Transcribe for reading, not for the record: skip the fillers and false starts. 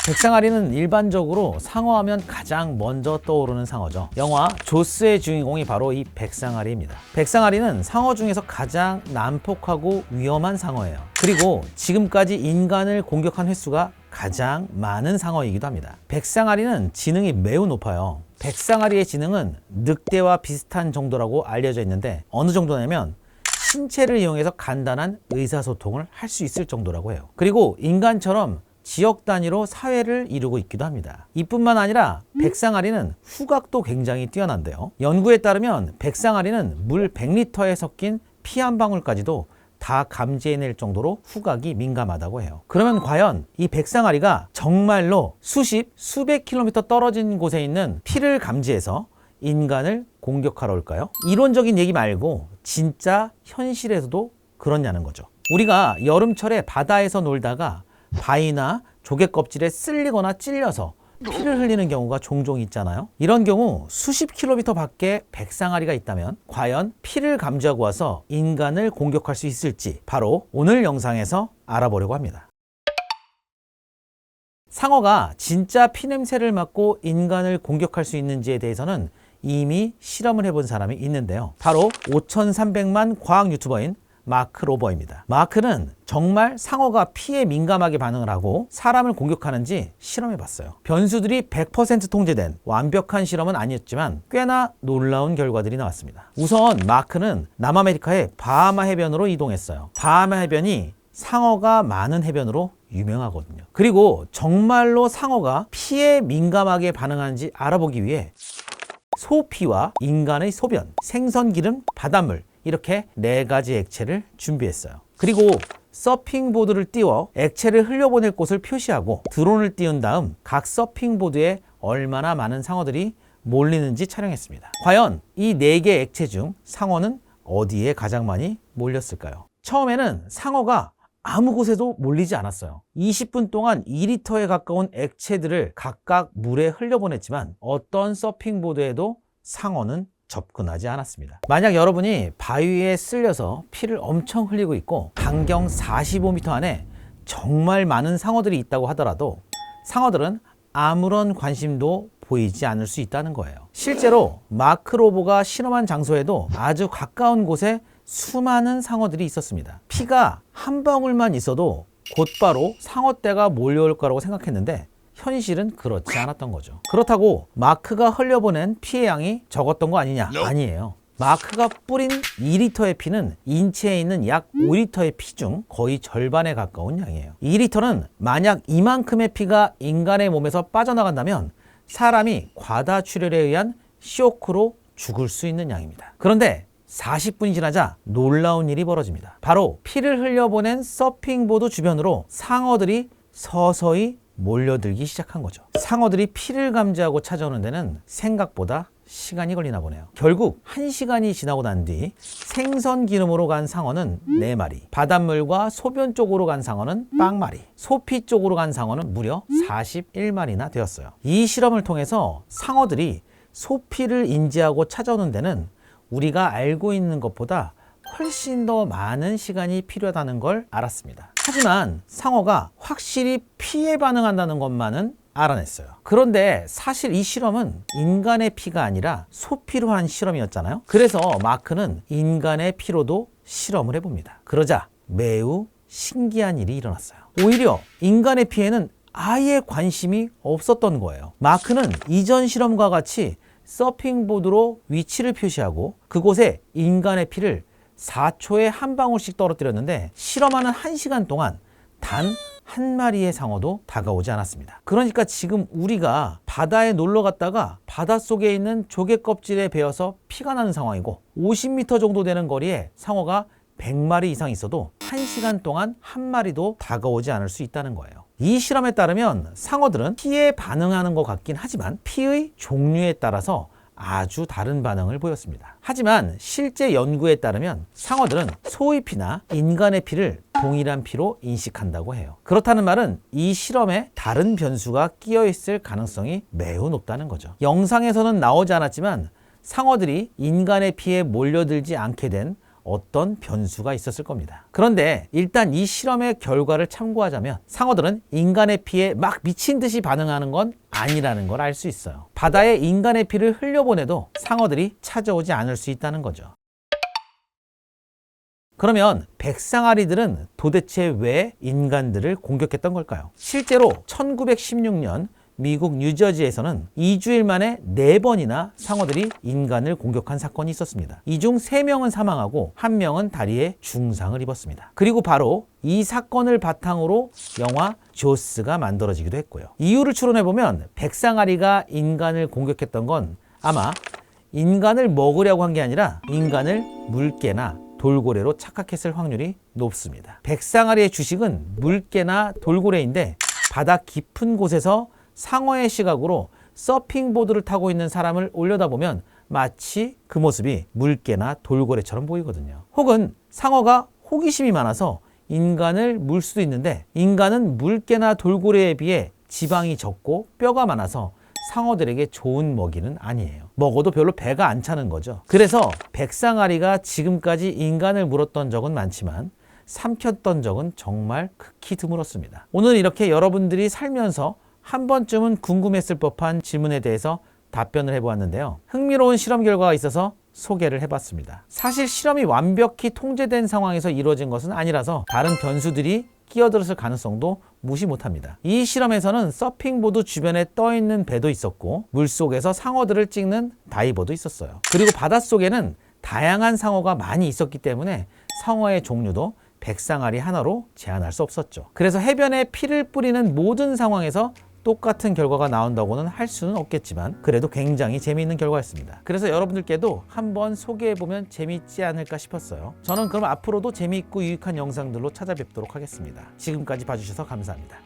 백상아리는 일반적으로 상어하면 가장 먼저 떠오르는 상어죠. 영화 조스의 주인공이 바로 이 백상아리입니다. 백상아리는 상어 중에서 가장 난폭하고 위험한 상어예요. 그리고 지금까지 인간을 공격한 횟수가 가장 많은 상어이기도 합니다. 백상아리는 지능이 매우 높아요. 백상아리의 지능은 늑대와 비슷한 정도라고 알려져 있는데 어느 정도냐면 신체를 이용해서 간단한 의사소통을 할 수 있을 정도라고 해요. 그리고 인간처럼 지역 단위로 사회를 이루고 있기도 합니다. 이뿐만 아니라 백상아리는 후각도 굉장히 뛰어난데요. 연구에 따르면 백상아리는 물 100리터에 섞인 피 한 방울까지도 다 감지해낼 정도로 후각이 민감하다고 해요. 그러면 과연 이 백상아리가 정말로 수백 킬로미터 떨어진 곳에 있는 피를 감지해서 인간을 공격하러 올까요? 이론적인 얘기 말고 진짜 현실에서도 그렇냐는 거죠. 우리가 여름철에 바다에서 놀다가 바위나 조개 껍질에 쓸리거나 찔려서 피를 흘리는 경우가 종종 있잖아요. 이런 경우 수십 킬로미터 밖에 백상아리가 있다면 과연 피를 감지하고 와서 인간을 공격할 수 있을지 바로 오늘 영상에서 알아보려고 합니다. 상어가 진짜 피냄새를 맡고 인간을 공격할 수 있는지에 대해서는 이미 실험을 해본 사람이 있는데요. 바로 5,300만 과학 유튜버인 마크 로버입니다. 마크는 정말 상어가 피에 민감하게 반응을 하고 사람을 공격하는지 실험해 봤어요. 변수들이 100% 통제된 완벽한 실험은 아니었지만 꽤나 놀라운 결과들이 나왔습니다. 우선 마크는 남아메리카의 바하마 해변으로 이동했어요. 바하마 해변이 상어가 많은 해변으로 유명하거든요. 그리고 정말로 상어가 피에 민감하게 반응하는지 알아보기 위해 소피와 인간의 소변, 생선기름, 바닷물 이렇게 4가지 액체를 준비했어요. 그리고 서핑보드를 띄워 액체를 흘려보낼 곳을 표시하고 드론을 띄운 다음 각 서핑보드에 얼마나 많은 상어들이 몰리는지 촬영했습니다. 과연 이 4개 액체 중 상어는 어디에 가장 많이 몰렸을까요? 처음에는 상어가 아무 곳에도 몰리지 않았어요. 20분 동안 2리터에 가까운 액체들을 각각 물에 흘려보냈지만 어떤 서핑보드에도 상어는 접근하지 않았습니다. 만약 여러분이 바위에 쓸려서 피를 엄청 흘리고 있고 반경 45m 안에 정말 많은 상어들이 있다고 하더라도 상어들은 아무런 관심도 보이지 않을 수 있다는 거예요. 실제로 마크 로버가 실험한 장소에도 아주 가까운 곳에 수많은 상어들이 있었습니다. 피가 한 방울만 있어도 곧바로 상어떼가 몰려올 거라고 생각했는데 현실은 그렇지 않았던 거죠. 그렇다고 마크가 흘려보낸 피의 양이 적었던 거 아니냐? 아니에요. 마크가 뿌린 2리터의 피는 인체에 있는 약 5리터의 피 중 거의 절반에 가까운 양이에요. 2리터는 만약 이만큼의 피가 인간의 몸에서 빠져나간다면 사람이 과다출혈에 의한 쇼크로 죽을 수 있는 양입니다. 그런데 40분이 지나자 놀라운 일이 벌어집니다. 바로 피를 흘려보낸 서핑보드 주변으로 상어들이 서서히 몰려들기 시작한 거죠. 상어들이 피를 감지하고 찾아오는 데는 생각보다 시간이 걸리나 보네요. 결국 1시간이 지나고 난 뒤 생선 기름으로 간 상어는 4마리, 바닷물과 소변 쪽으로 간 상어는 0마리, 소피 쪽으로 간 상어는 무려 41마리나 되었어요. 이 실험을 통해서 상어들이 소피를 인지하고 찾아오는 데는 우리가 알고 있는 것보다 훨씬 더 많은 시간이 필요하다는 걸 알았습니다. 하지만 상어가 확실히 피에 반응한다는 것만은 알아냈어요. 그런데 사실 이 실험은 인간의 피가 아니라 소피로 한 실험이었잖아요. 그래서 마크는 인간의 피로도 실험을 해봅니다. 그러자 매우 신기한 일이 일어났어요. 오히려 인간의 피에는 아예 관심이 없었던 거예요. 마크는 이전 실험과 같이 서핑보드로 위치를 표시하고 그곳에 인간의 피를 4초에 한 방울씩 떨어뜨렸는데 실험하는 1시간 동안 단 한 마리의 상어도 다가오지 않았습니다. 그러니까 지금 우리가 바다에 놀러 갔다가 바닷속에 있는 조개 껍질에 베어서 피가 나는 상황이고 50m 정도 되는 거리에 상어가 100마리 이상 있어도 1시간 동안 한 마리도 다가오지 않을 수 있다는 거예요. 이 실험에 따르면 상어들은 피에 반응하는 것 같긴 하지만 피의 종류에 따라서 아주 다른 반응을 보였습니다. 하지만 실제 연구에 따르면 상어들은 소의 피나 인간의 피를 동일한 피로 인식한다고 해요. 그렇다는 말은 이 실험에 다른 변수가 끼어 있을 가능성이 매우 높다는 거죠. 영상에서는 나오지 않았지만 상어들이 인간의 피에 몰려들지 않게 된 어떤 변수가 있었을 겁니다. 그런데 일단 이 실험의 결과를 참고하자면 상어들은 인간의 피에 막 미친 듯이 반응하는 건 아니라는 걸 알 수 있어요. 바다에 인간의 피를 흘려보내도 상어들이 찾아오지 않을 수 있다는 거죠. 그러면 백상아리들은 도대체 왜 인간들을 공격했던 걸까요? 실제로 1916년 미국 뉴저지에서는 2주일 만에 4번이나 상어들이 인간을 공격한 사건이 있었습니다. 이 중 3명은 사망하고 1명은 다리에 중상을 입었습니다. 그리고 바로 이 사건을 바탕으로 영화 조스가 만들어지기도 했고요. 이유를 추론해보면 백상아리가 인간을 공격했던 건 아마 인간을 먹으려고 한 게 아니라 인간을 물개나 돌고래로 착각했을 확률이 높습니다. 백상아리의 주식은 물개나 돌고래인데 바다 깊은 곳에서 상어의 시각으로 서핑보드를 타고 있는 사람을 올려다보면 마치 그 모습이 물개나 돌고래처럼 보이거든요. 혹은 상어가 호기심이 많아서 인간을 물 수도 있는데 인간은 물개나 돌고래에 비해 지방이 적고 뼈가 많아서 상어들에게 좋은 먹이는 아니에요. 먹어도 별로 배가 안 차는 거죠. 그래서 백상아리가 지금까지 인간을 물었던 적은 많지만 삼켰던 적은 정말 극히 드물었습니다. 오늘 이렇게 여러분들이 살면서 한 번쯤은 궁금했을 법한 질문에 대해서 답변을 해보았는데요. 흥미로운 실험 결과가 있어서 소개를 해봤습니다. 사실 실험이 완벽히 통제된 상황에서 이루어진 것은 아니라서 다른 변수들이 끼어들었을 가능성도 무시 못합니다. 이 실험에서는 서핑보드 주변에 떠있는 배도 있었고 물속에서 상어들을 찍는 다이버도 있었어요. 그리고 바닷속에는 다양한 상어가 많이 있었기 때문에 상어의 종류도 백상아리 하나로 제한할 수 없었죠. 그래서 해변에 피를 뿌리는 모든 상황에서 똑같은 결과가 나온다고는 할 수는 없겠지만 그래도 굉장히 재미있는 결과였습니다. 그래서 여러분들께도 한번 소개해보면 재미있지 않을까 싶었어요. 저는 그럼 앞으로도 재미있고 유익한 영상들로 찾아뵙도록 하겠습니다. 지금까지 봐주셔서 감사합니다.